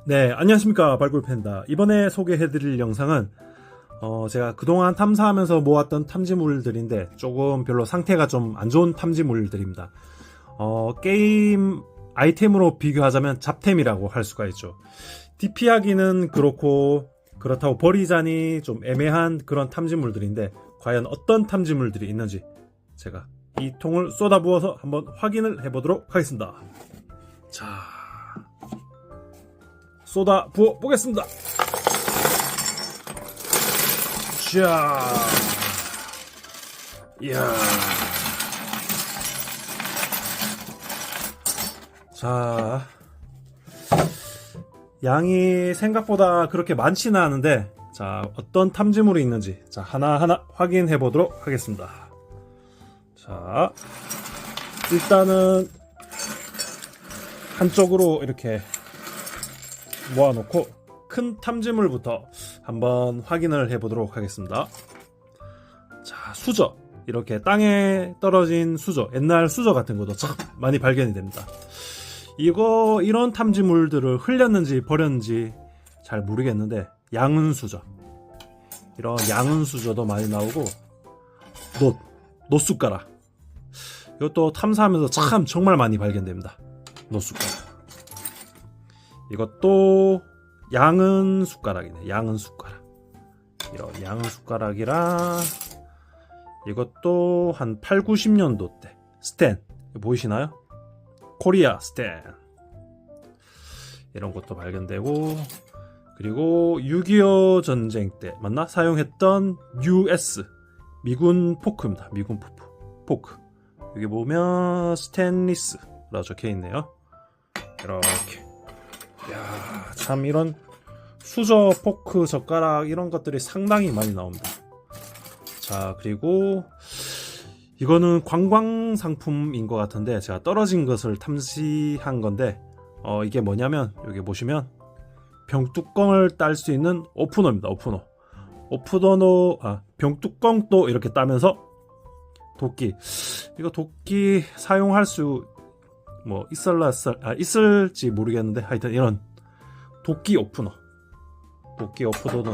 네, 안녕하십니까. 발굴팬입니다. 이번에 소개해드릴 영상은 제가 그동안 탐사하면서 모았던 탐지물들인데 조금 별로 상태가 좀 안 좋은 탐지물들입니다. 게임 아이템으로 비교하자면 잡템이라고 할 수가 있죠. DP하기는 그렇다고 버리자니 좀 애매한 그런 탐지물들인데 과연 어떤 탐지물들이 있는지 제가 이 통을 쏟아부어서 한번 확인을 해보도록 하겠습니다. 자, 쏟아 부어 보겠습니다. 자, 이야, 자, 양이 생각보다 그렇게 많지는 않은데, 자, 어떤 탐지물이 있는지 자 하나하나 확인해 보도록 하겠습니다. 자, 일단은 한쪽으로 이렇게 모아놓고 큰 탐지물부터 한번 확인을 해보도록 하겠습니다. 자, 수저, 이렇게 땅에 떨어진 수저, 옛날 수저 같은 것도 참 많이 발견이 됩니다. 이런 탐지물들을 흘렸는지 버렸는지 잘 모르겠는데 양은 수저, 이런 양은 수저도 많이 나오고 노숟가락, 이것도 탐사하면서 참 정말 많이 발견됩니다. 노숟가락, 이것도 양은 숟가락이네. 양은 숟가락, 이런 양은 숟가락이랑 이것도 한 8, 90년도 때 스탠 보이시나요? 코리아 스탠, 이런 것도 발견되고, 그리고 6.25 전쟁 때 맞나? 사용했던 US 미군 포크입니다. 미군 포크. 여기 보면 스테인리스라고 적혀있네요. 이렇게. 야, 참 이런 수저, 포크, 젓가락 이런 것들이 상당히 많이 나옵니다. 자, 그리고 이거는 관광 상품인 것 같은데 제가 떨어진 것을 탐지한 건데 이게 뭐냐면 여기 보시면 병뚜껑을 딸 수 있는 오프너입니다. 병뚜껑도 이렇게 따면서 도끼, 이거 도끼 사용할 수 있을지 모르겠는데 하여튼 이런 도끼 오프너도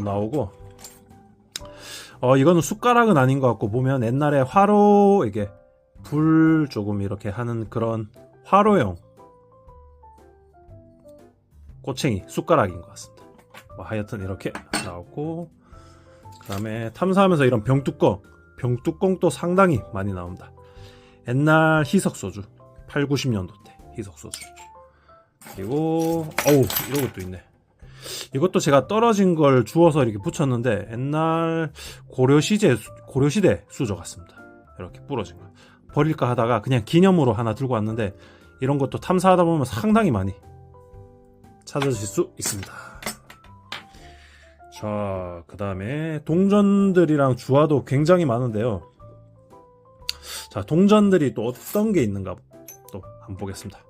나오고, 이거는 숟가락은 아닌 것 같고 보면 옛날에 화로, 이게 불 조금 이렇게 하는 그런 화로용 꼬챙이 숟가락인 것 같습니다. 하여튼 이렇게 나오고, 그 다음에 탐사하면서 이런 병뚜껑도 상당히 많이 나옵니다. 옛날 희석소주 8, 90년도 때 희석소주. 그리고 이런 것도 있네. 이것도 제가 떨어진 걸 주워서 이렇게 붙였는데 옛날 고려시대 수저 같습니다. 이렇게 부러진 거 버릴까 하다가 그냥 기념으로 하나 들고 왔는데 이런 것도 탐사하다 보면 상당히 많이 찾으실 수 있습니다. 자, 그 다음에 동전들이랑 주화도 굉장히 많은데요. 자, 동전들이 또 어떤 게 있는가 또 한번 보겠습니다.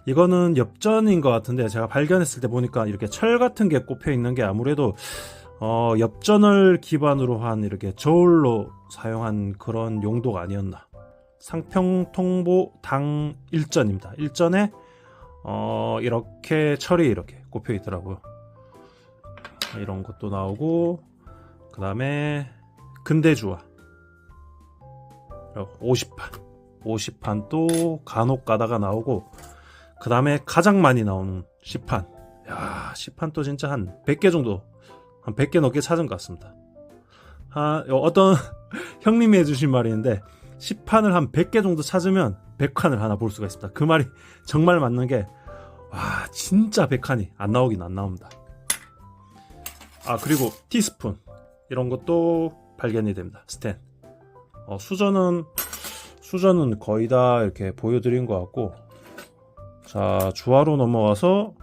이거는 엽전인 것 같은데 제가 발견했을 때 보니까 이렇게 철 같은 게 꼽혀 있는 게 아무래도 엽전을 기반으로 한 이렇게 저울로 사용한 그런 용도가 아니었나. 상평통보 당 일전입니다. 일전에 이렇게 철이 이렇게 꼽혀 있더라고요. 이런 것도 나오고, 그 다음에 근대주화 50판도 간혹 가다가 나오고, 그 다음에 가장 많이 나오는 시판. 야, 시판도 진짜 한 100개 정도, 한 100개 넘게 찾은 것 같습니다. 어떤 형님이 해주신 말이 있는데, 시판을 한 100개 정도 찾으면 100칸을 하나 볼 수가 있습니다. 그 말이 정말 맞는 게, 와, 진짜 100칸이 안 나오긴 안 나옵니다. 그리고 티스푼, 이런 것도 발견이 됩니다. 스탠. 수저는 거의 다 이렇게 보여드린 것 같고, 자, 주화로 넘어와서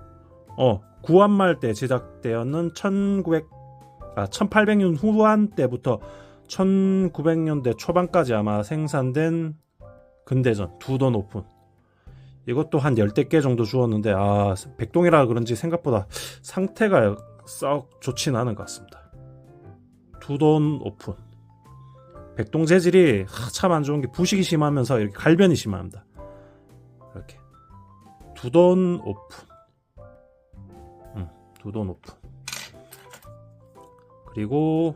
구한말 때 제작되었는 1800년 후반 때부터 1900년대 초반까지 아마 생산된 근대전 두돈 오픈, 이것도 한 10개 정도 주었는데 백동이라 그런지 생각보다 상태가 썩 좋진 않은 것 같습니다. 두돈 오픈, 백동 재질이 참 안 좋은 게 부식이 심하면서 이렇게 갈변이 심합니다. 이렇게 두돈 오픈, 두돈 오픈. 그리고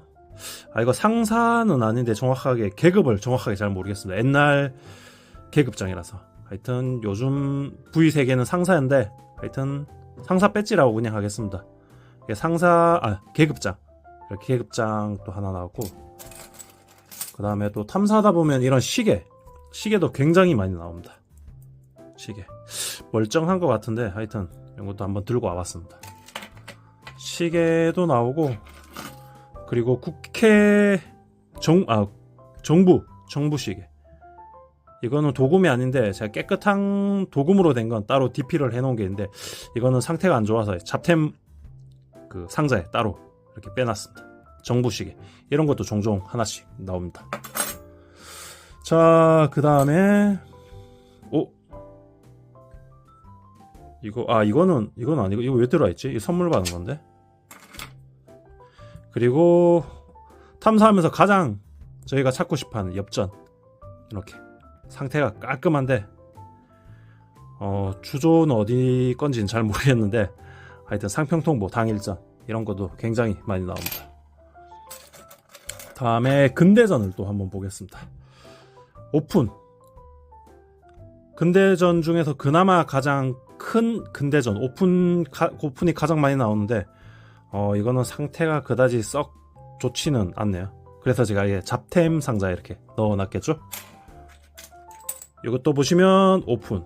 이거 상사는 아닌데 정확하게 계급을 정확하게 잘 모르겠습니다. 옛날 계급장이라서. 하여튼 요즘 V3개는 상사인데 하여튼 상사 배지라고 그냥 하겠습니다. 계급장. 이렇게 계급장 또 하나 나왔고, 그 다음에 또 탐사하다 보면 이런 시계도 굉장히 많이 나옵니다. 시계 멀쩡한 것 같은데 하여튼 이것도 한번 들고 와봤습니다. 시계도 나오고, 그리고 국회 정부 시계. 이거는 도금이 아닌데 제가 깨끗한 도금으로 된 건 따로 DP를 해놓은 게 있는데, 이거는 상태가 안 좋아서 잡템 그 상자에 따로 이렇게 빼놨습니다. 정부 시계 이런 것도 종종 하나씩 나옵니다. 자, 그 다음에 이거는 아니고, 이거 왜 들어와있지? 이거 선물 받은 건데. 그리고 탐사하면서 가장 저희가 찾고 싶어하는 엽전, 이렇게 상태가 깔끔한데 주조는 어디 건지는 잘 모르겠는데 하여튼 상평통보 당일전 이런 것도 굉장히 많이 나옵니다. 다음에 근대전을 또 한번 보겠습니다. 오픈. 근대전 중에서 그나마 가장 큰 근대전 오픈이 가장 많이 나오는데 이거는 상태가 그다지 썩 좋지는 않네요. 그래서 제가 이게 잡템 상자에 이렇게 넣어놨겠죠. 이것도 보시면 오픈.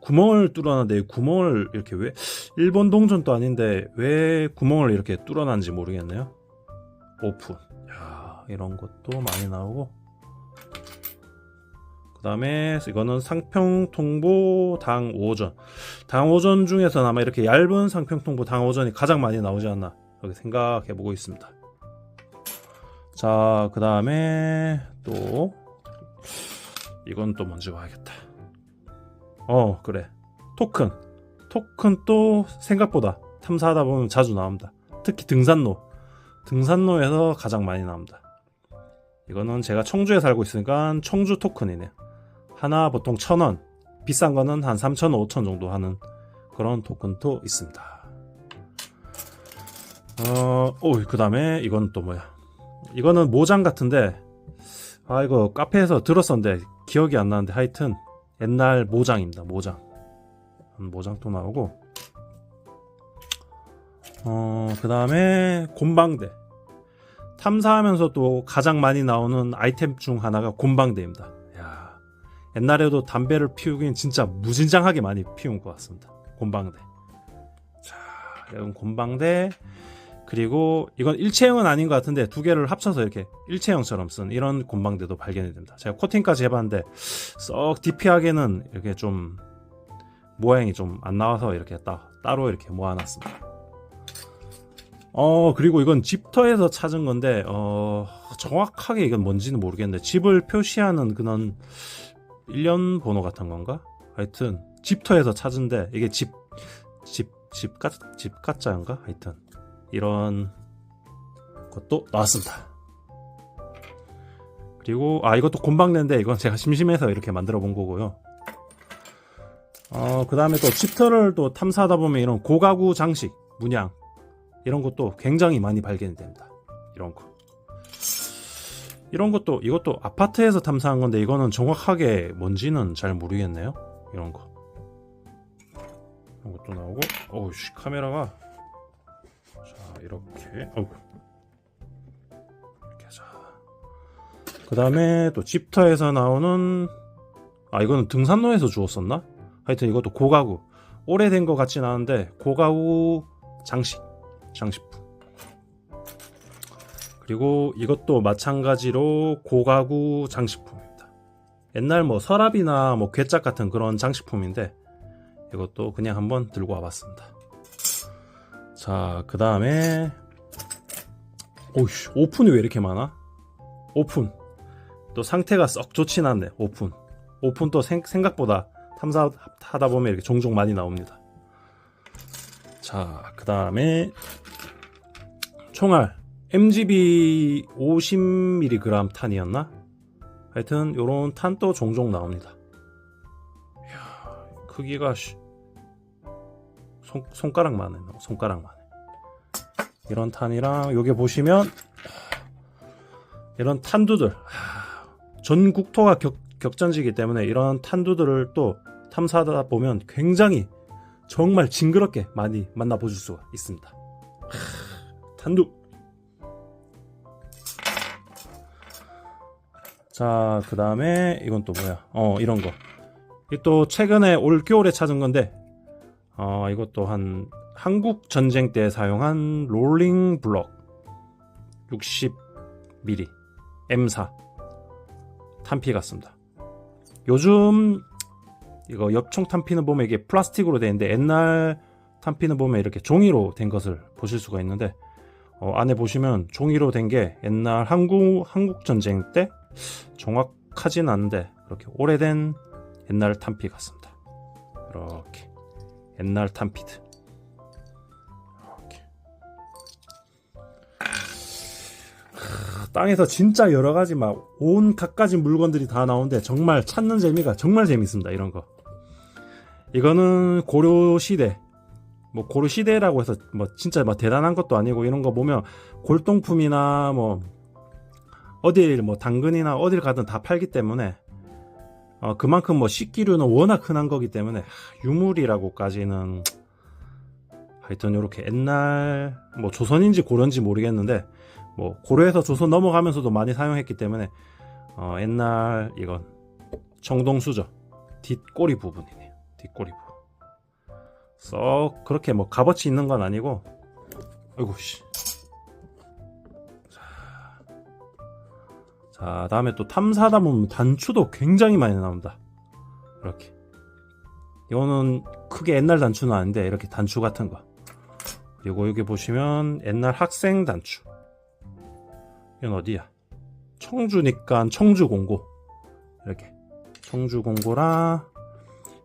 구멍을 뚫어놨는데 구멍을 이렇게 왜, 일본 동전도 아닌데 왜 구멍을 이렇게 뚫어놨는지 모르겠네요. 오픈. 야, 이런 것도 많이 나오고, 그 다음에 이거는 상평통보 당오전 중에서는 아마 이렇게 얇은 상평통보 당오전이 가장 많이 나오지 않나 그렇게 생각해보고 있습니다. 자, 그 다음에 또 이건 또 뭔지 봐야겠다. 그래. 토큰 또 생각보다 탐사하다 보면 자주 나옵니다. 특히 등산로에서 가장 많이 나옵니다. 이거는 제가 청주에 살고 있으니까 청주 토큰이네요. 하나 보통 1,000원, 비싼 거는 한 3,000, 5,000 정도 하는 그런 토큰도 있습니다. 그 다음에 이건 또 뭐야? 이거는 모장 같은데, 이거 카페에서 들었었는데 기억이 안 나는데 하여튼 옛날 모장입니다. 모장도 나오고, 그 다음에 곰방대. 탐사하면서 또 가장 많이 나오는 아이템 중 하나가 곰방대입니다. 야, 옛날에도 담배를 피우긴 진짜 무진장하게 많이 피운 것 같습니다. 곰방대. 자, 이건 곰방대. 그리고 이건 일체형은 아닌 것 같은데 두 개를 합쳐서 이렇게 일체형처럼 쓴 이런 곰방대도 발견이 됩니다. 제가 코팅까지 해봤는데 썩 디피하게는 이렇게 좀 모양이 좀 안 나와서 이렇게 따로 이렇게 모아놨습니다. 그리고 이건 집터에서 찾은 건데 정확하게 이건 뭔지는 모르겠는데 집을 표시하는 그런 일련 번호 같은 건가? 하여튼 집터에서 찾은데 이게 집 가짜인가? 하여튼 이런 것도 나왔습니다. 그리고 이것도 곰방대인데 이건 제가 심심해서 이렇게 만들어 본 거고요. 그 다음에 또 집터를 또 탐사하다 보면 이런 고가구 장식, 문양 이런 것도 굉장히 많이 발견이 됩니다. 이것도 아파트에서 탐사한 건데 이거는 정확하게 뭔지는 잘 모르겠네요. 이런 것도 나오고, 카메라가 이렇게 자, 그 다음에 또 집터에서 나오는 이거는 등산로에서 주웠었나? 하여튼 이것도 고가구, 오래된 것 같진 않은데 고가구 장식품. 그리고 이것도 마찬가지로 고가구 장식품입니다. 옛날 뭐 서랍이나 뭐 괴짝 같은 그런 장식품인데 이것도 그냥 한번 들고 와봤습니다. 자, 그 다음에 오픈이 왜 이렇게 많아? 오픈 또 상태가 썩 좋진 않네. 오픈 또 생각보다 탐사하다 보면 이렇게 종종 많이 나옵니다. 자, 그 다음에 총알 MGB 50mg 탄이었나? 하여튼 요런 탄도 종종 나옵니다. 이야, 크기가 손가락만 해. 이런 탄이랑 요게 보시면 이런 탄두들, 전 국토가 격전지이기 때문에 이런 탄두들을 또 탐사하다 보면 굉장히 정말 징그럽게 많이 만나보실 수가 있습니다. 탄두. 자, 그 다음에 이건 또 뭐야? 이런 거. 이 또 최근에 올 겨울에 찾은 건데, 이것도 한국 전쟁 때 사용한 롤링 블럭 60mm M4 탄피 같습니다. 요즘 이거 엽총 탄피는 보면 이게 플라스틱으로 되어 있는데 옛날 탄피는 보면 이렇게 종이로 된 것을 보실 수가 있는데 안에 보시면 종이로 된 게 옛날 한국 전쟁 때 정확하진 않은데 그렇게 오래된 옛날 탄피 같습니다. 이렇게 옛날 탄피들 이렇게 땅에서 진짜 여러가지 막 온 갖가지 물건들이 다 나오는데 정말 찾는 재미가 정말 재밌습니다. 이런 거. 이거는 고려시대, 뭐 고려시대라고 해서 뭐 진짜 막 대단한 것도 아니고 이런 거 보면 골동품이나 뭐 어딜 뭐 당근이나 어딜 가든 다 팔기 때문에 그만큼 뭐 식기류는 워낙 흔한 거기 때문에 유물이라고까지는 하여튼 이렇게 옛날 뭐 조선인지 고려인지 모르겠는데 뭐 고려에서 조선 넘어가면서도 많이 사용했기 때문에 옛날 이건 청동수저 뒷꼬리 부분이네요. 뒷꼬리 부분. 썩 그렇게 뭐 값어치 있는 건 아니고 아이고 씨. 자, 다음에 또 탐사하다 보면 단추도 굉장히 많이 나옵니다. 이렇게. 이거는 크게 옛날 단추는 아닌데 이렇게 단추 같은 거. 그리고 여기 보시면 옛날 학생 단추. 이건 어디야? 청주니까 청주공고. 이렇게. 청주공고랑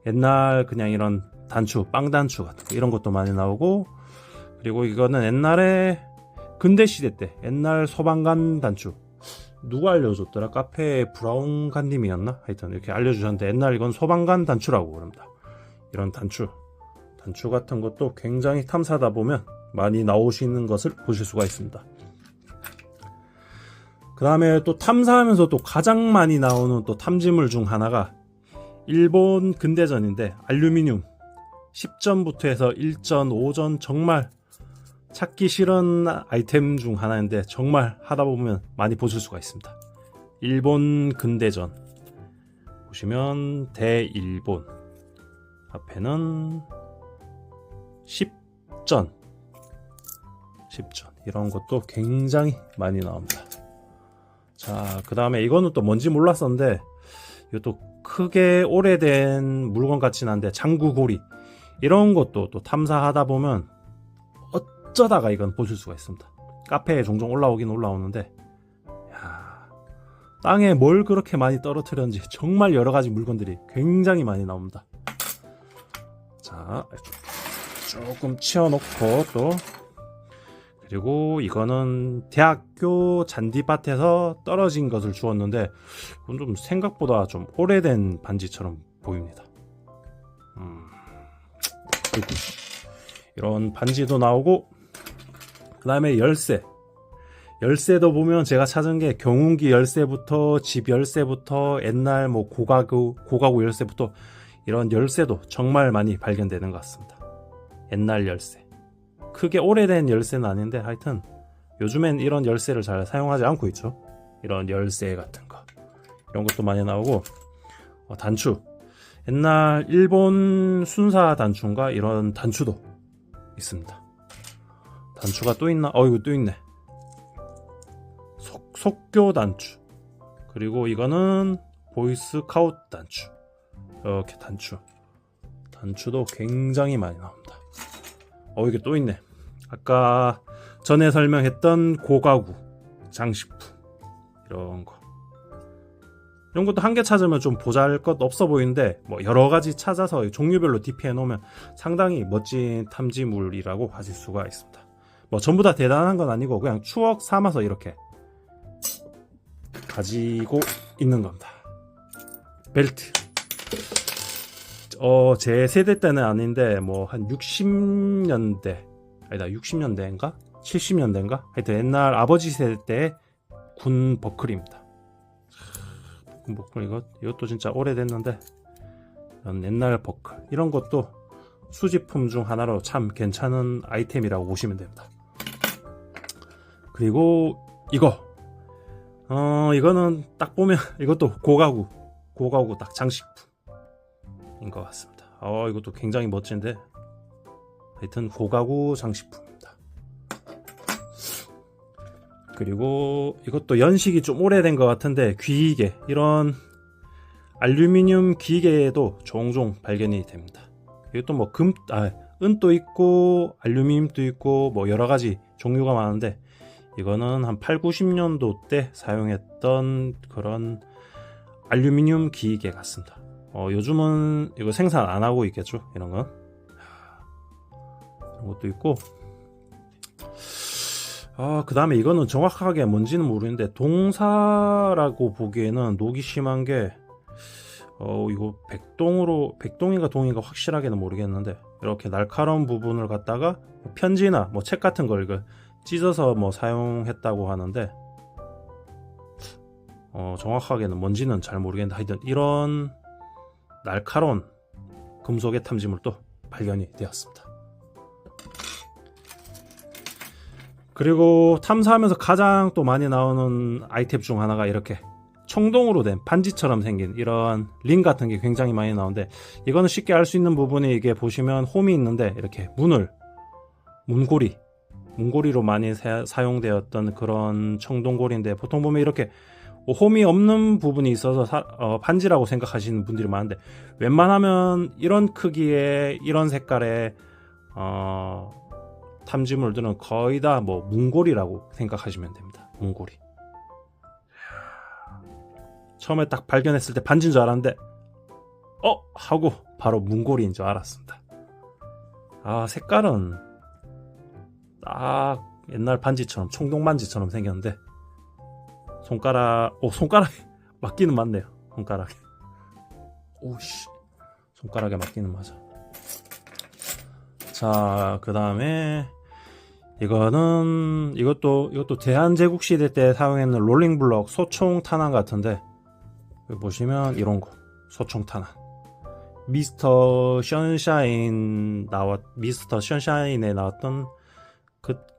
옛날 그냥 이런 단추, 빵단추 같은 거 이런 것도 많이 나오고 그리고 이거는 옛날에 근대시대 때 옛날 소방관 단추. 누가 알려줬더라? 카페 브라운관님이었나? 하여튼 이렇게 알려주셨는데 옛날 이건 소방관 단추라고 그럽니다. 이런 단추 같은 것도 굉장히 탐사하다 보면 많이 나오시는 것을 보실 수가 있습니다. 그 다음에 또 탐사하면서 또 가장 많이 나오는 또 탐지물 중 하나가 일본 근대전인데 알루미늄 10전부터 해서 1전, 5전 정말 찾기 싫은 아이템 중 하나인데 정말 하다 보면 많이 보실 수가 있습니다. 일본 근대전 보시면 대일본 앞에는 10전 이런 것도 굉장히 많이 나옵니다. 자, 그 다음에 이거는 또 뭔지 몰랐었는데 이것도 크게 오래된 물건 같진 않은데 장구고리 이런 것도 또 탐사하다 보면 어쩌다가 이건 보실 수가 있습니다. 카페에 종종 올라오긴 올라오는데 야, 땅에 뭘 그렇게 많이 떨어뜨렸는지 정말 여러가지 물건들이 굉장히 많이 나옵니다. 자, 조금 치워놓고 또 그리고 이거는 대학교 잔디밭에서 떨어진 것을 주었는데 이건 좀 생각보다 좀 오래된 반지처럼 보입니다. 이런 반지도 나오고 그 다음에 열쇠도 보면 제가 찾은 게 경운기 열쇠부터 집 열쇠부터 옛날 뭐 고가구 열쇠부터 이런 열쇠도 정말 많이 발견되는 것 같습니다. 옛날 열쇠 크게 오래된 열쇠는 아닌데 하여튼 요즘엔 이런 열쇠를 잘 사용하지 않고 있죠. 이런 열쇠 같은 거 이런 것도 많이 나오고 단추 옛날 일본 순사 단추인가 이런 단추도 있습니다. 단추가 또 있나? 이거 또 있네. 속교 단추 그리고 이거는 보이스카우트 단추 이렇게 단추도 굉장히 많이 나옵니다. 이게 또 있네. 아까 전에 설명했던 고가구 장식품 이런 것도 한 개 찾으면 좀 보잘것 없어 보이는데 뭐 여러 가지 찾아서 종류별로 DP해 놓으면 상당히 멋진 탐지물이라고 하실 수가 있습니다. 뭐 전부 다 대단한 건 아니고 그냥 추억 삼아서 이렇게 가지고 있는 겁니다. 벨트. 제 세대 때는 아닌데 뭐 한 60년대 아니다 60년대인가? 70년대인가? 하여튼 옛날 아버지 세대 때 군 버클입니다. 군 버클 이것도 진짜 오래됐는데 이런 옛날 버클 이런 것도 수집품 중 하나로 참 괜찮은 아이템이라고 보시면 됩니다. 그리고 이거는 딱 보면 이것도 고가구 딱 장식품인 것 같습니다. 이것도 굉장히 멋진데 하여튼 고가구 장식품입니다. 그리고 이것도 연식이 좀 오래된 것 같은데 귀이개 이런 알루미늄 귀이개도 종종 발견이 됩니다. 이것도 뭐 은도 있고 알루미늄도 있고 뭐 여러 가지 종류가 많은데 이거는 한 8, 90년도 때 사용했던 그런 알루미늄 귀이개 같습니다. 요즘은 이거 생산 안 하고 있겠죠. 이런 건 이런 것도 있고 그 다음에 이거는 정확하게 뭔지는 모르겠는데 동사라고 보기에는 녹이 심한 게 이거 백동인가 동인가 확실하게는 모르겠는데 이렇게 날카로운 부분을 갖다가 편지나 뭐 책 같은 걸 이거 찢어서 뭐 사용했다고 하는데 정확하게는 뭔지는 잘 모르겠는데 하여튼 이런 날카로운 금속의 탐지물도 발견이 되었습니다. 그리고 탐사하면서 가장 또 많이 나오는 아이템 중 하나가 이렇게 청동으로 된 반지처럼 생긴 이런 링 같은 게 굉장히 많이 나오는데 이거는 쉽게 알 수 있는 부분이 이게 보시면 홈이 있는데 이렇게 문고리로 많이 사용되었던 그런 청동고리인데 보통 보면 이렇게 홈이 없는 부분이 있어서 반지라고 생각하시는 분들이 많은데 웬만하면 이런 크기의 이런 색깔의 탐지물들은 거의 다 뭐 문고리라고 생각하시면 됩니다. 문고리. 처음에 딱 발견했을 때 반지인 줄 알았는데 하고 바로 문고리인 줄 알았습니다. 색깔은 딱 옛날 반지처럼 청동반지처럼 생겼는데 손가락에 맞기는 맞네요. 손가락에 맞기는 맞아. 자, 그 다음에 이것도 대한제국 시대 때 사용했는 롤링블럭 소총 탄환 같은데 여기 보시면 이런 거 소총 탄환 미스터 션샤인에 나왔던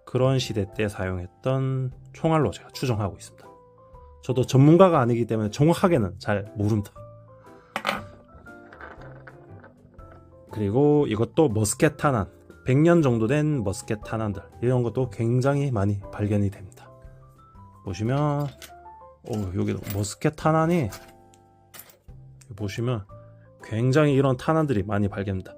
그런 시대 때 사용했던 총알로 제가 추정하고 있습니다. 저도 전문가가 아니기 때문에 정확하게는 잘 모릅니다. 그리고 이것도 머스켓 탄환 100년 정도 된 머스켓 탄환들 이런 것도 굉장히 많이 발견이 됩니다. 보시면 여기도 머스켓 탄환이 보시면 굉장히 이런 탄환들이 많이 발견됩니다.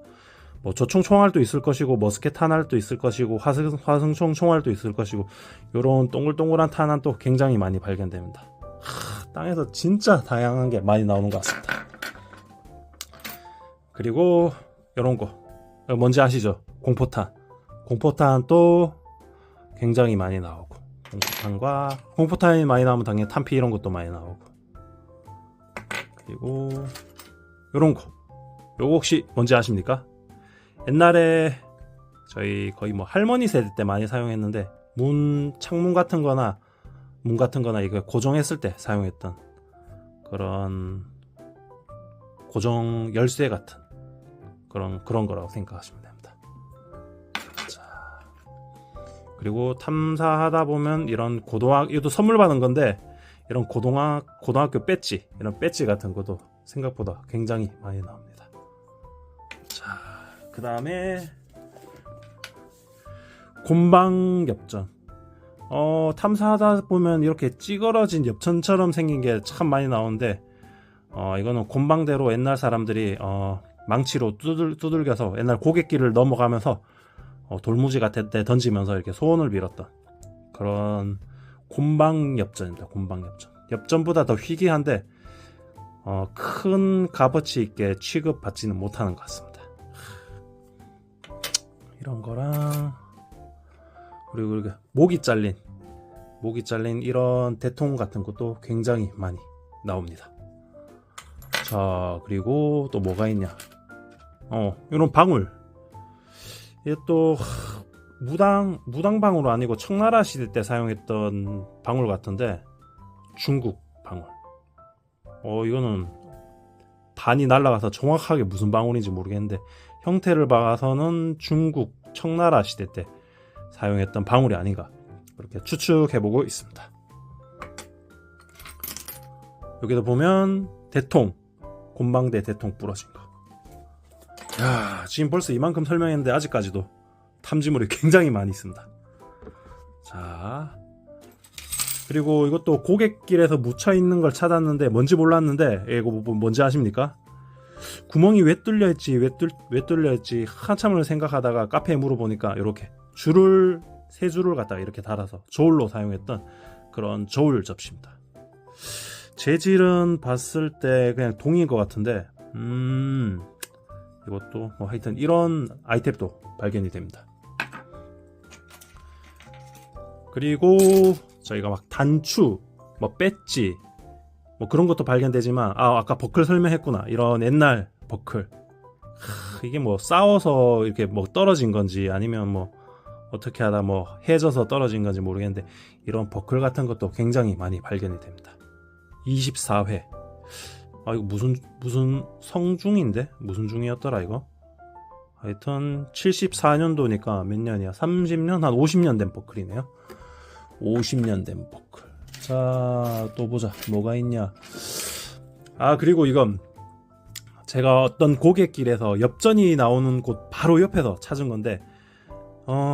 뭐 저총 총알도 있을 것이고 머스켓 탄환도 있을 것이고 화승총 총알도 있을 것이고 이런 동글동글한 탄환도 굉장히 많이 발견됩니다. 땅에서 진짜 다양한 게 많이 나오는 것 같습니다. 그리고 이런 거 뭔지 아시죠? 공포탄도 굉장히 많이 나오고 공포탄이 많이 나오면 당연히 탄피 이런 것도 많이 나오고 그리고 이런 거 요거 혹시 뭔지 아십니까? 옛날에 저희 거의 뭐 할머니 세대 때 많이 사용했는데 창문 같은 거나 문 같은 거나 이거 고정했을 때 사용했던 그런 고정 열쇠 같은 그런 거라고 생각하시면 됩니다. 자, 그리고 탐사하다 보면 이런 이것도 선물 받은 건데 이런 고등학교 배지 이런 배지 같은 것도 생각보다 굉장히 많이 나옵니다. 자, 그 다음에 곰방엽전. 탐사하다 보면 이렇게 찌그러진 엽전처럼 생긴 게 참 많이 나오는데 이거는 곰방대로 옛날 사람들이 망치로 두들겨서 옛날 고갯길을 넘어가면서 돌무지 같은 데 던지면서 이렇게 소원을 빌었던 그런 곰방엽전입니다. 곰방엽전. 엽전보다 더 희귀한데 큰 값어치 있게 취급받지는 못하는 것 같습니다. 이런 거랑 그리고 이렇게 목이 잘린 이런 대통 같은 것도 굉장히 많이 나옵니다. 자, 그리고 또 뭐가 있냐? 이런 방울. 이게 또 무당방울 아니고 청나라 시대 때 사용했던 방울 같은데, 중국 방울. 이거는 반이 날아가서 정확하게 무슨 방울인지 모르겠는데, 형태를 봐서는 중국 청나라 시대 때 사용했던 방울이 아닌가, 그렇게 추측해보고 있습니다. 여기도 보면 대통, 곤방대 대통 부러진 거. 야, 지금 벌써 이만큼 설명했는데 아직까지도 탐지물이 굉장히 많이 있습니다. 자, 그리고 이것도 고갯길에서 묻혀있는 걸 찾았는데 뭔지 몰랐는데, 이거 뭔지 아십니까? 구멍이 왜 뚫려있지 왜 뚫려있지 한참을 생각하다가 카페에 물어보니까 이렇게 세 줄을 갖다가 이렇게 달아서 저울로 사용했던 그런 저울 접시입니다. 재질은 봤을 때 그냥 동인 것 같은데, 이것도 뭐 하여튼 이런 아이템도 발견이 됩니다. 그리고 저희가 막 단추, 뭐 배지, 뭐 그런 것도 발견되지만, 아까 버클 설명했구나. 이런 옛날 버클. 이게 뭐 싸워서 이렇게 뭐 떨어진 건지 아니면 뭐 어떻게 하다 뭐 해져서 떨어진 건지 모르겠는데, 이런 버클 같은 것도 굉장히 많이 발견이 됩니다. 24회. 이거 무슨 성중인데? 무슨 중이었더라 이거? 하여튼 74년도니까 몇 년이야? 30년? 한 50년 된 버클이네요. 50년 된 버클. 자, 또 보자. 뭐가 있냐? 그리고 이건 제가 어떤 고갯길에서 엽전이 나오는 곳 바로 옆에서 찾은 건데,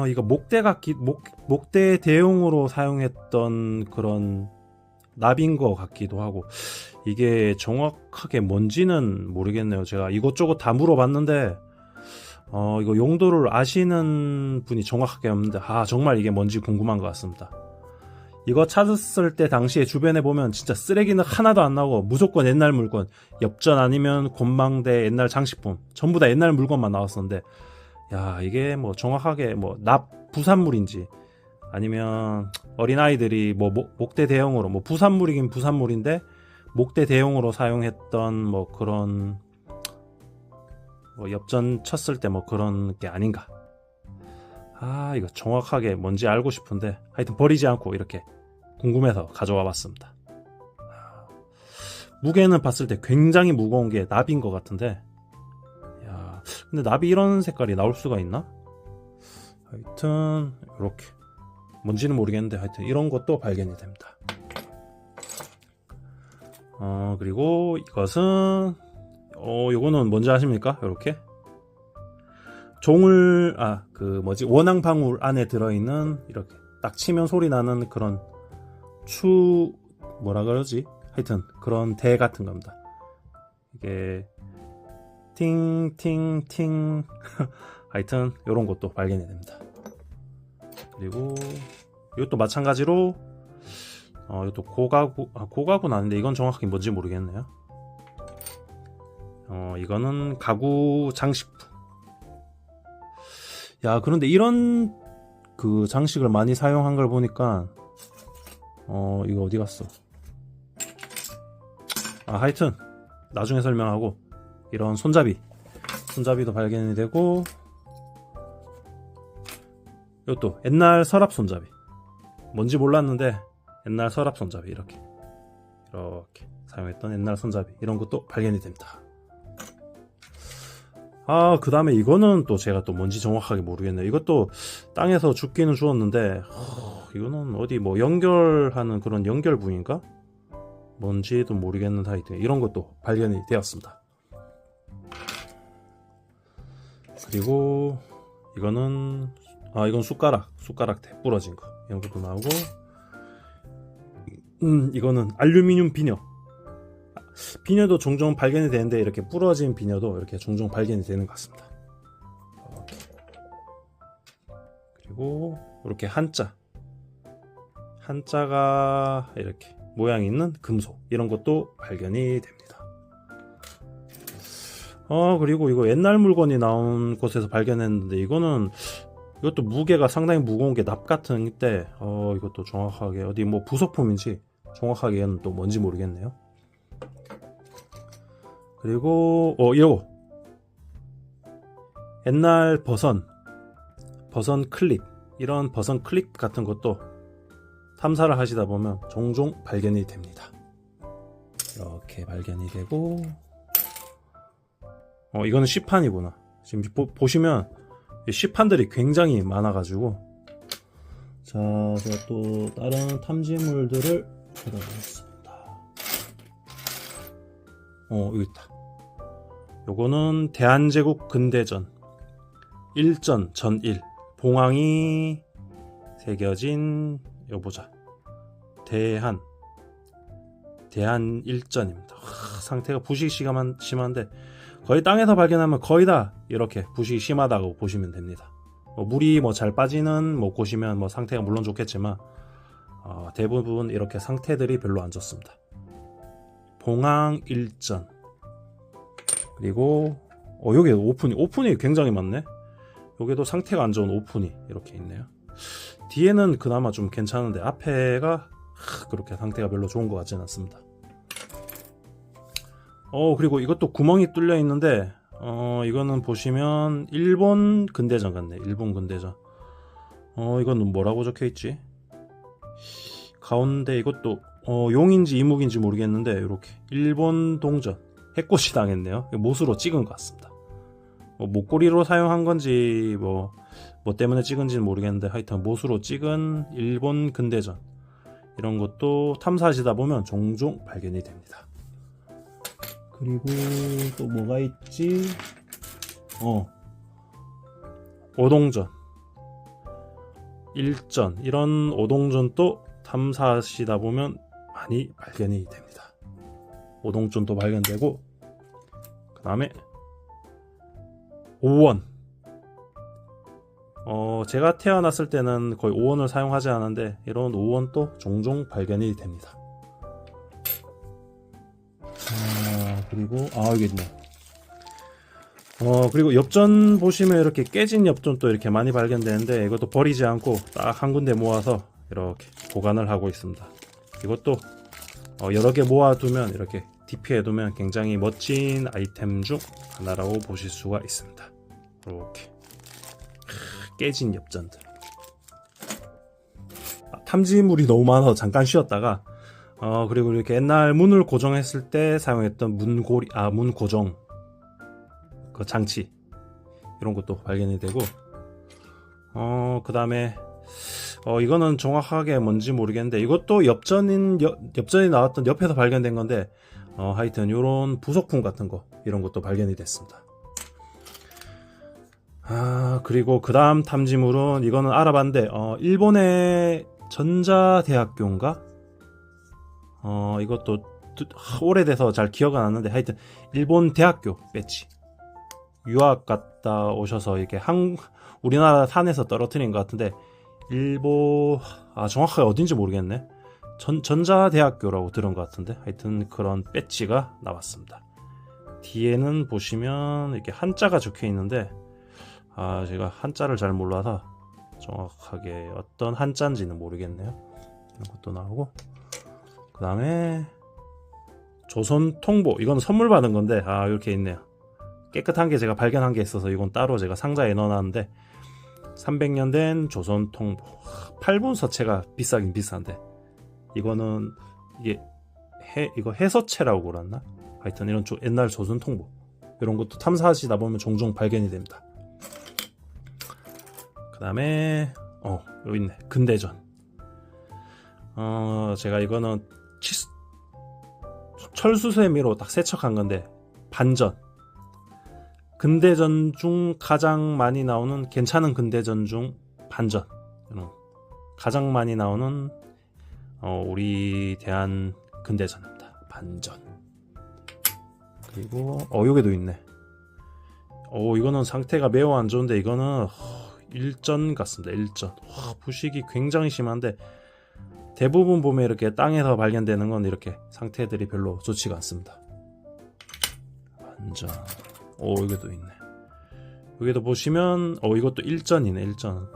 이거 목대 대용으로 사용했던 그런 납인 것 같기도 하고, 이게 정확하게 뭔지는 모르겠네요. 제가 이것저것 다 물어봤는데, 이거 용도를 아시는 분이 정확하게 없는데, 정말 이게 뭔지 궁금한 것 같습니다. 이거 찾았을 때 당시에 주변에 보면 진짜 쓰레기는 하나도 안 나오고 무조건 옛날 물건, 엽전 아니면 곤방대 옛날 장식품, 전부 다 옛날 물건만 나왔었는데, 야, 이게 뭐 정확하게 뭐 부산물인지 아니면 어린아이들이 뭐 목대 대용으로, 뭐 부산물이긴 부산물인데 목대 대용으로 사용했던 뭐 그런 뭐 엽전 쳤을 때 뭐 그런 게 아닌가. 이거 정확하게 뭔지 알고 싶은데, 하여튼 버리지 않고 이렇게 궁금해서 가져와 봤습니다. 무게는 봤을 때 굉장히 무거운 게 납인 것 같은데, 야, 근데 납이 이런 색깔이 나올 수가 있나? 하여튼 이렇게 뭔지는 모르겠는데, 하여튼 이런 것도 발견이 됩니다. 그리고 이것은 요거는 뭔지 아십니까? 이렇게 종을 원앙 방울 안에 들어있는, 이렇게 딱 치면 소리 나는 그런 뭐라 그러지? 하여튼 그런 대 같은 겁니다. 이게 팅팅팅 하여튼 요런 것도 발견이 됩니다. 그리고 이것도 마찬가지로 이것도 고가구는 아닌데, 이건 정확하게 뭔지 모르겠네요. 이거는 가구 장식품. 야, 그런데 이런 그 장식을 많이 사용한 걸 보니까, 이거 어디 갔어? 하여튼 나중에 설명하고, 이런 손잡이도 발견이 되고, 이것도 옛날 서랍 손잡이. 뭔지 몰랐는데 옛날 서랍 손잡이, 이렇게 사용했던 옛날 손잡이, 이런 것도 발견이 됩니다. 그 다음에 이거는 또 제가 또 뭔지 정확하게 모르겠네요. 이것도 땅에서 죽기는 주었는데, 이거는 어디 뭐 연결하는 그런 연결부인가? 뭔지도 모르겠는 하여튼 이런 것도 발견이 되었습니다. 그리고 이거는 이건 숟가락대 부러진 거, 이런 것도 나오고, 이거는 알루미늄 비녀도 종종 발견이 되는데, 이렇게 부러진 비녀도 이렇게 종종 발견이 되는 것 같습니다. 그리고 이렇게 한자가 이렇게 모양이 있는 금속, 이런 것도 발견이 됩니다. 그리고 이거 옛날 물건이 나온 곳에서 발견했는데, 이것도 무게가 상당히 무거운 게 납 같은데, 이것도 정확하게 어디 뭐 부속품인지 정확하게는 또 뭔지 모르겠네요. 그리고 이거 옛날 버선 클립, 이런 버선 클립 같은 것도 탐사를 하시다 보면 종종 발견이 됩니다. 이렇게 발견이 되고, 이거는 C판이구나. 지금 보시면 C판들이 굉장히 많아가지고, 자, 제가 또 다른 탐지물들을 찾아보겠습니다. 여기 있다. 요거는 대한제국 근대전 일전 전일 봉황이 새겨진, 이거 보자, 대한일전입니다. 상태가 부식이 심한데 거의 땅에서 발견하면 거의 다 이렇게 부식이 심하다고 보시면 됩니다. 물이 잘 빠지는 곳이면 상태가 물론 좋겠지만 대부분 이렇게 상태들이 별로 안 좋습니다. 봉황일전. 그리고 여기 오픈이 굉장히 많네. 여기도 상태가 안 좋은 오픈이 이렇게 있네요. 뒤에는 그나마 좀 괜찮은데 앞에가 그렇게 상태가 별로 좋은 것 같지는 않습니다. 그리고 이것도 구멍이 뚫려 있는데 이거는 보시면 일본 근대전 같네. 일본 근대전. 이거는 뭐라고 적혀 있지? 가운데 이것도 용인지 이묵인지 모르겠는데 이렇게 일본 동전 해코지 당했네요. 못으로 찍은 것 같습니다. 목걸이로 사용한 건지 뭐 때문에 찍은지는 모르겠는데 하여튼 못으로 찍은 일본 근대전, 이런 것도 탐사하시다 보면 종종 발견이 됩니다. 그리고 또 뭐가 있지? 오동전, 일전, 이런 오동전도 탐사하시다 보면 많이 발견이 됩니다. 오동전도 발견되고, 그 다음에 오원. 제가 태어났을 때는 거의 오원을 사용하지 않았는데 이런 오원도 종종 발견이 됩니다. 그리고 여기 있네. 그리고 엽전 보시면 이렇게 깨진 엽전도 이렇게 많이 발견되는데 이것도 버리지 않고 딱 한 군데 모아서 이렇게 보관을 하고 있습니다. 이것도 여러 개 모아두면, 이렇게 DP해 두면 굉장히 멋진 아이템 중 하나라고 보실 수가 있습니다. 이렇게 깨진 엽전들. 탐지물이 너무 많아서 잠깐 쉬었다가 그리고 이렇게 옛날 문을 고정했을 때 사용했던 문 고정 그 장치, 이런 것도 발견이 되고, 그 다음에 이거는 정확하게 뭔지 모르겠는데 이것도 엽전이 나왔던 옆에서 발견된 건데 하여튼 요런 부속품 같은 거, 이런 것도 발견이 됐습니다. 그리고 그 다음 탐지물은, 이거는 알아봤는데 일본의 전자대학교인가? 이것도 오래돼서 잘 기억은 안 나는데 하여튼 일본 대학교 배지, 유학 갔다 오셔서 이렇게 우리나라 산에서 떨어뜨린 것 같은데 정확하게 어딘지 모르겠네. 전자대학교라고 들은 것 같은데 하여튼 그런 배지가 나왔습니다. 뒤에는 보시면 이렇게 한자가 적혀 있는데 제가 한자를 잘 몰라서 정확하게 어떤 한자인지는 모르겠네요. 이런 것도 나오고, 그 다음에 조선 통보, 이건 선물 받은 건데 이렇게 있네요. 깨끗한 게 제가 발견한 게 있어서 이건 따로 제가 상자에 넣어놨는데 300년 된 조선 통보. 8분 서체가 비싸긴 비싼데 이거는 이거 해서체라고 그랬나? 하여튼 이런 옛날 조선 통보, 이런 것도 탐사하시다 보면 종종 발견이 됩니다. 그 다음에 여기 있네. 근대전. 제가 이거는 철수세미로 딱 세척한 건데, 반전. 근대전 중 가장 많이 나오는, 괜찮은 근대전 중 반전. 가장 많이 나오는 우리 대한 근대전입니다. 반전. 그리고 여기도 있네. 이거는 상태가 매우 안 좋은데 이거는 일전 같습니다. 일전. 부식이 굉장히 심한데 대부분 보면 이렇게 땅에서 발견되는 건 이렇게 상태들이 별로 좋지가 않습니다. 반전. 여기도 있네. 여기도 보시면 이것도 일전이네. 일전.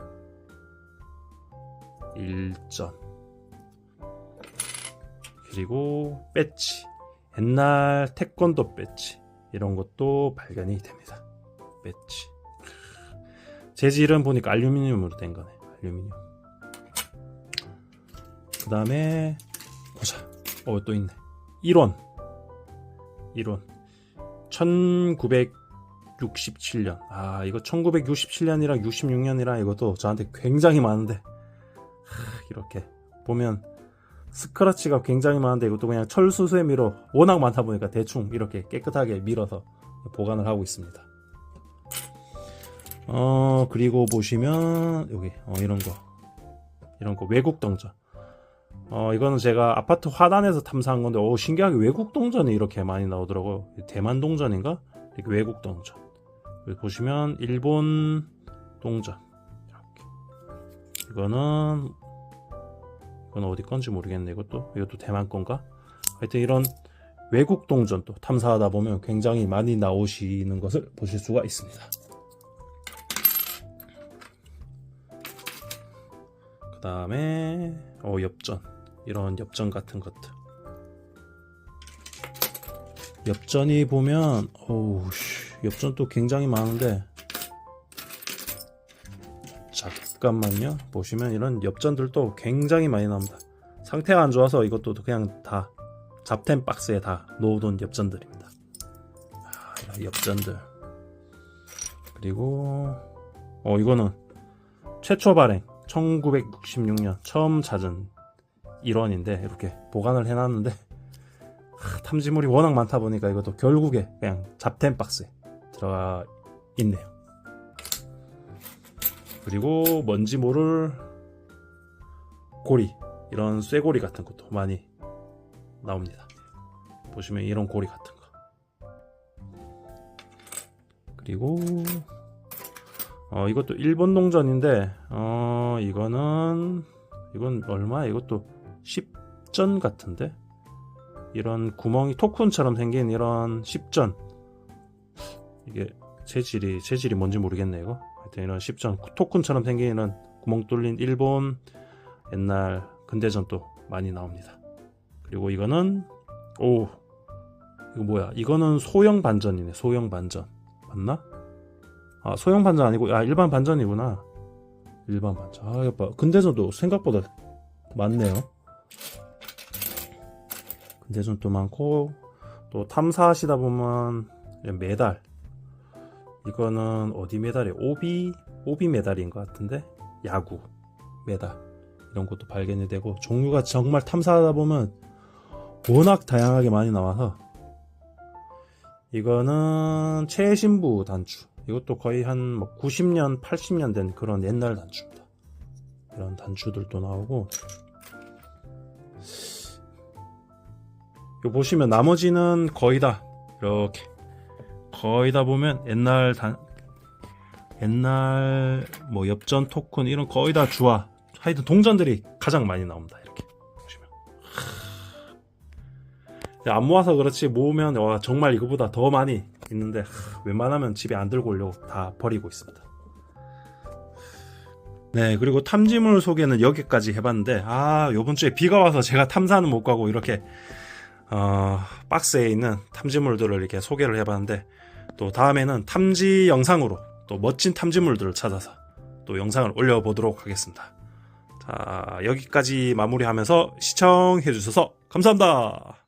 그리고 배지, 옛날 태권도 배지, 이런 것도 발견이 됩니다. 배지. 재질은 보니까 알루미늄으로 된 거네. 알루미늄. 그 다음에 보자. 또 있네. 1원 1967년. 이거 1967년이랑 66년이랑 이것도 저한테 굉장히 많은데, 이렇게 보면 스크래치가 굉장히 많은데 이것도 그냥 철수세미로 워낙 많다 보니까 대충 이렇게 깨끗하게 밀어서 보관을 하고 있습니다. 그리고 보시면 여기 이런 거 외국 동전. 이거는 제가 아파트 화단에서 탐사한 건데, 신기하게 외국 동전이 이렇게 많이 나오더라고요. 대만 동전인가? 이렇게 외국 동전. 여기 보시면 일본 동전. 이렇게. 이거는 어디 건지 모르겠네. 이것도 대만 건가? 하여튼 이런 외국 동전 또 탐사하다 보면 굉장히 많이 나오시는 것을 보실 수가 있습니다. 그 다음에 엽전. 이런 엽전 같은 것들. 엽전이 보면 엽전 또 굉장히 많은데, 잠깐만요. 보시면 이런 엽전들도 굉장히 많이 나옵니다. 상태가 안 좋아서 이것도 그냥 다 잡템 박스에 다 놓아둔 엽전들입니다. 이런 엽전들. 그리고 이거는 최초 발행 1966년 처음 찾은 1원인데 이렇게 보관을 해놨는데, 탐지물이 워낙 많다 보니까 이것도 결국에 그냥 잡템 박스에 들어가 있네요. 그리고 뭔지 모를 고리, 이런 쇠고리 같은 것도 많이 나옵니다. 보시면 이런 고리 같은 거. 그리고 이것도 일본 동전인데, 이건 얼마야? 이것도 10전 같은데? 이런 구멍이 토큰처럼 생긴 이런 10전. 이게 재질이 뭔지 모르겠네, 이거. 하여튼 이런 10전 토큰처럼 생긴 이런 구멍 뚫린 일본 옛날 근대전도 많이 나옵니다. 그리고 이거는 이거 뭐야? 이거는 소형 반전이네. 소형 반전 맞나? 소형 반전 아니고 일반 반전이구나. 일반 반전. 예뻐. 근대전도 생각보다 많네요. 근대전도 많고, 또 탐사하시다 보면 메달. 이거는 어디 메달이에요? 오비 메달인 것 같은데, 야구 메달 이런 것도 발견이 되고, 종류가 정말 탐사하다 보면 워낙 다양하게 많이 나와서. 이거는 최신부 단추. 이것도 거의 한 90년, 80년 된 그런 옛날 단추입니다. 이런 단추들도 나오고, 요 보시면 나머지는 거의 다 이렇게 거의 다 보면 옛날 뭐 엽전 토큰 이런 거의 다 주화, 하여튼 동전들이 가장 많이 나옵니다. 이렇게 보시면 안 모아서 그렇지, 모으면 정말 이거보다 더 많이 있는데, 웬만하면 집에 안 들고 오려고 다 버리고 있습니다. 네, 그리고 탐지물 소개는 여기까지 해봤는데, 요번 주에 비가 와서 제가 탐사는 못 가고 이렇게 박스에 있는 탐지물들을 이렇게 소개를 해봤는데, 또 다음에는 탐지 영상으로 또 멋진 탐지물들을 찾아서 또 영상을 올려보도록 하겠습니다. 자, 여기까지 마무리하면서 시청해주셔서 감사합니다.